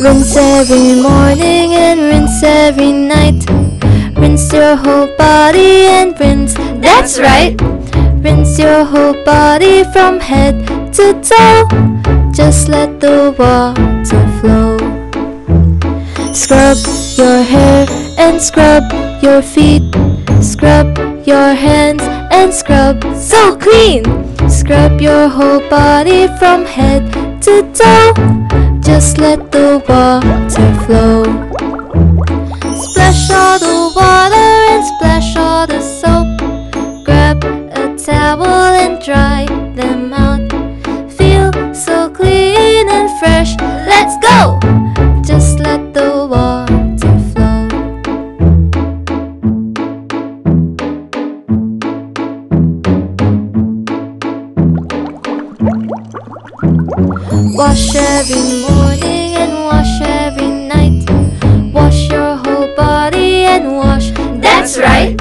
Rinse every morning and rinse every night. Rinse your whole body and rinse, that's right. Rinse your whole body from head to toe. Just let the water flow. Scrub your hair and scrub your feet. Scrub your hands and scrub so clean. Scrub your whole body from head to toe. Just let the water flow. Splash all the water and splash all the soap. Grab a towel and dry them out. Feel so clean and fresh, let's go! Just let the water flow. Wash every morning and wash every night. Wash your whole body and wash, that's right.